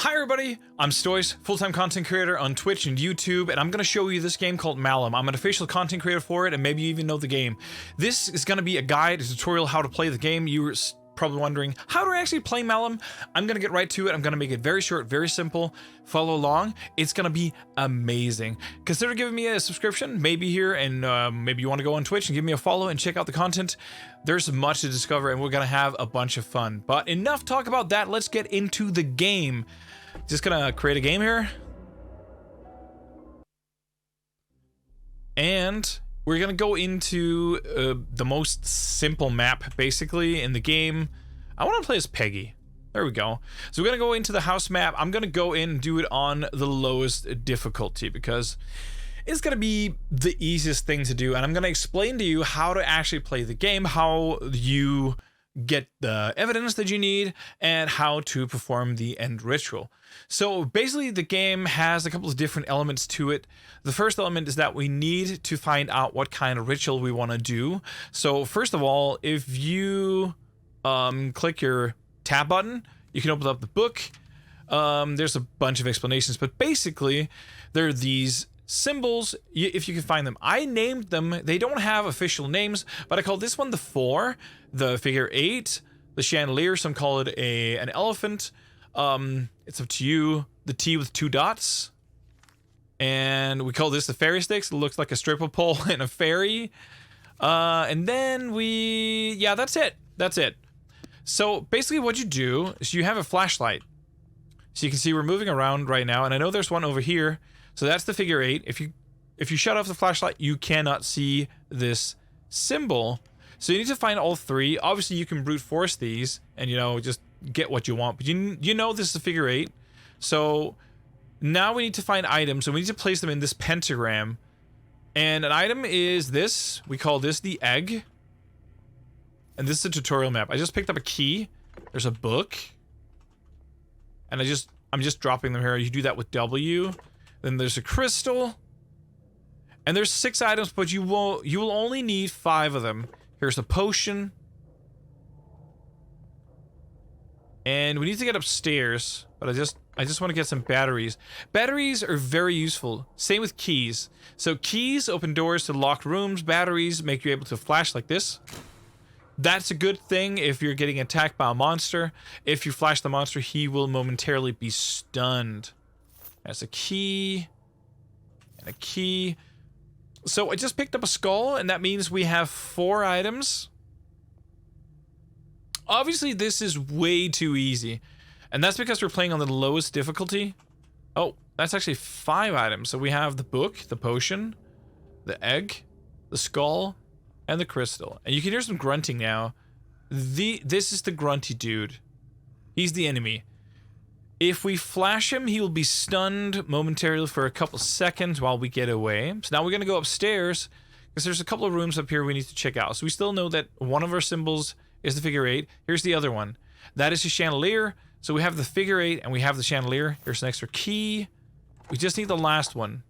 Hi everybody, I'm Stoiss, full-time content creator on Twitch and YouTube, and I'm going to show you this game called Malum. I'm an official content creator for it, and maybe you even know the game. This is going to be a guide, a tutorial how to play the game. You're probably wondering, how do I actually play Malum? I'm going to get right to it. I'm going to make it very short, very simple. Follow along. It's going to be amazing. Consider giving me a subscription, maybe here, and maybe you want to go on Twitch and give me a follow and check out the content. There's much to discover, and we're going to have a bunch of fun. But enough talk about that. Let's get into the game. Just gonna create a game here. And we're gonna go into the most simple map, basically, in the game. I want to play as Peggy. There we go. So we're gonna go into the house map. I'm gonna go in and do it on the lowest difficulty because it's gonna be the easiest thing to do. And I'm gonna explain to you how to actually play the game, how you get the evidence that you need, and how to perform the end ritual. So basically the game has a couple of different elements to it. The first element is that we need to find out what kind of ritual we want to do. So first of all, if you click your tab button, you can open up the book. There's a bunch of explanations, but basically there are these symbols, if you can find them. I named them. They don't have official names, but I call this one the 4, the figure 8, the chandelier. Some call it an elephant. It's up to you. The T with 2 dots, and we call this the fairy sticks. It looks like a stripper pole and a fairy. And then yeah, that's it. That's it. So basically what you do is you have a flashlight. So you can see we're moving around right now, and I know there's one over here. So that's the figure 8. If you shut off the flashlight, you cannot see this symbol. So you need to find all 3. Obviously, you can brute force these and, you know, just get what you want. But you know this is a figure 8. So now we need to find items, and we need to place them in this pentagram. And an item is this. We call this the egg. And this is a tutorial map. I just picked up a key. There's a book. And I'm just dropping them here. You do that with W. Then there's a crystal. And there's 6 items, but you will only need 5 of them. Here's a potion. And we need to get upstairs, but I just want to get some batteries. Batteries are very useful. Same with keys. So keys open doors to locked rooms. Batteries make you able to flash like this. That's a good thing if you're getting attacked by a monster. If you flash the monster, he will momentarily be stunned. There's a key. And a key. So I just picked up a skull, and that means we have 4 items. Obviously, this is way too easy. And that's because we're playing on the lowest difficulty. Oh, that's actually 5 items. So we have the book, the potion, the egg, the skull, and the crystal. And you can hear some grunting now. This is the grunty dude. He's the enemy. If we flash him, he will be stunned momentarily for a couple seconds while we get away. So now we're going to go upstairs, because there's a couple of rooms up here we need to check out. So we still know that one of our symbols is the figure 8. Here's the other one. That is a chandelier. So we have the figure 8 and we have the chandelier. Here's an extra key. We just need the last one.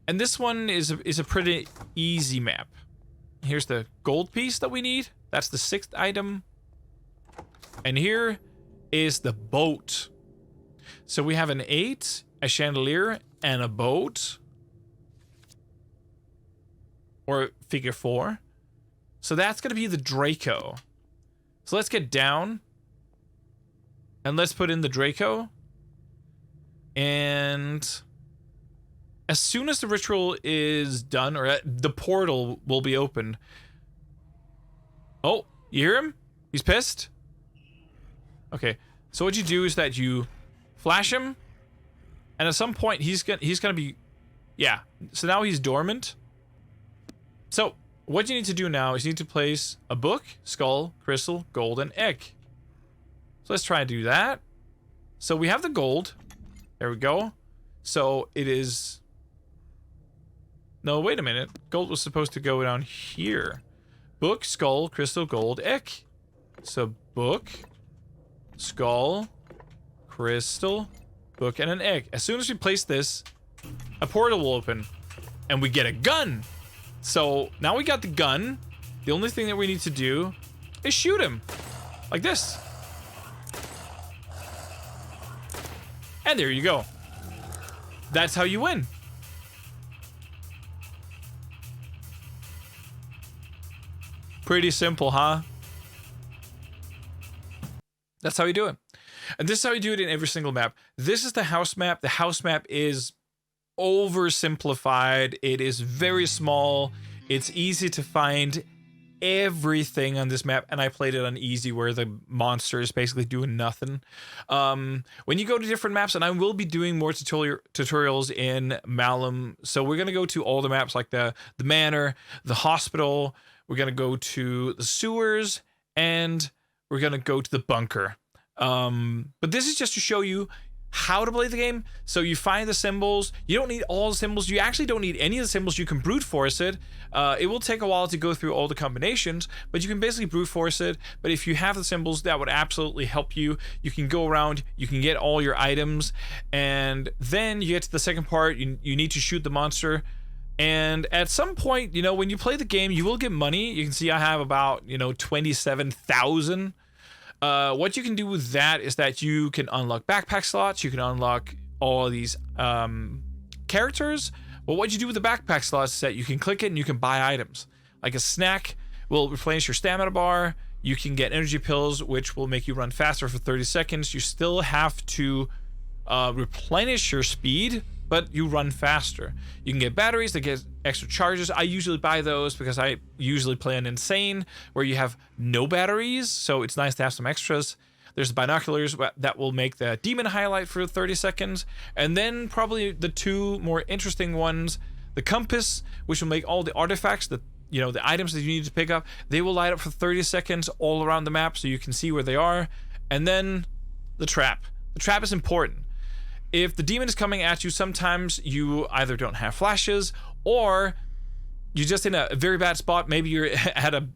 And this one is a pretty easy map. Here's the gold piece that we need. That's the 6th item. And here is the boat. So we have an 8, a chandelier, and a boat. Or figure 4. So that's going to be the Draco. So let's get down. And let's put in the Draco. And as soon as the ritual is done, or the portal will be opened. Oh, you hear him? He's pissed? Okay, so what you do is that you flash him, and at some point he's gonna be, yeah. So now he's dormant. So what you need to do now is you need to place a book, skull, crystal, gold, and egg. So let's try and do that. So we have the gold. There we go. So it is. No, wait a minute. Gold was supposed to go down here. Book, skull, crystal, gold, egg. So book, skull, crystal, book, and an egg. As soon as we place this, a portal will open, and we get a gun. So now we got the gun. The only thing that we need to do is shoot him. Like this. And there you go. That's how you win. Pretty simple, huh? That's how you do it. And this is how you do it in every single map. This is the house map. The house map is oversimplified. It is very small. It's easy to find everything on this map, and I played it on easy where the monster is basically doing nothing. When you go to different maps, and I will be doing more tutorials in Malum, so we're gonna go to all the maps like the manor, the hospital, we're gonna go to the sewers, and we're gonna go to the bunker. But this is just to show you how to play the game. So you find the symbols. You don't need all the symbols. You actually don't need any of the symbols. You can brute force it. It will take a while to go through all the combinations, but you can basically brute force it. But if you have the symbols, that would absolutely help you. You can go around, you can get all your items, and then you get to the second part. You need to shoot the monster. And at some point, you know, when you play the game, you will get money. You can see I have about, 27,000. What you can do with that is that you can unlock backpack slots. You can unlock all of these characters. But what you do with the backpack slots is that you can click it and you can buy items. Like a snack will replenish your stamina bar. You can get energy pills, which will make you run faster for 30 seconds. You still have to replenish your speed, but you run faster. You can get batteries that get extra charges. I usually buy those because I usually play an insane where you have no batteries, so it's nice to have some extras. There's binoculars that will make the demon highlight for 30 seconds. And then probably the two more interesting ones, the compass, which will make all the artifacts, the items that you need to pick up, they will light up for 30 seconds all around the map so you can see where they are. And then the trap. The trap is important. If the demon is coming at you, sometimes you either don't have flashes or you're just in a very bad spot. Maybe you're at a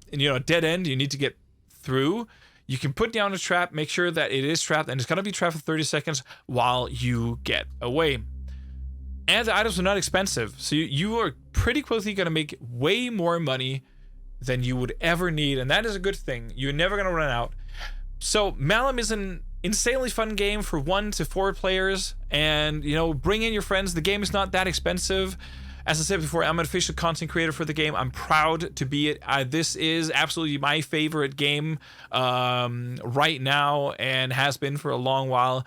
dead end. You need to get through. You can put down a trap, make sure that it is trapped, and it's going to be trapped for 30 seconds while you get away. And the items are not expensive, so you are pretty quickly going to make way more money than you would ever need, and that is a good thing. You're never going to run out. So Malum is an insanely fun game for 1 to 4 players, and bring in your friends. The game is not that expensive. As I said before, I'm an official content creator for the game. I'm proud to be it. This is absolutely my favorite game right now and has been for a long while.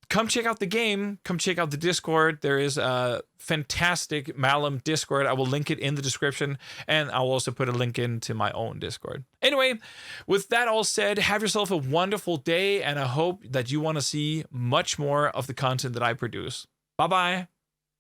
Come check out the game. Come check out the Discord. There is a fantastic Malum Discord. I will link it in the description, and I'll also put a link into my own Discord. Anyway, with that all said, have yourself a wonderful day, and I hope that you want to see much more of the content that I produce. Bye-bye.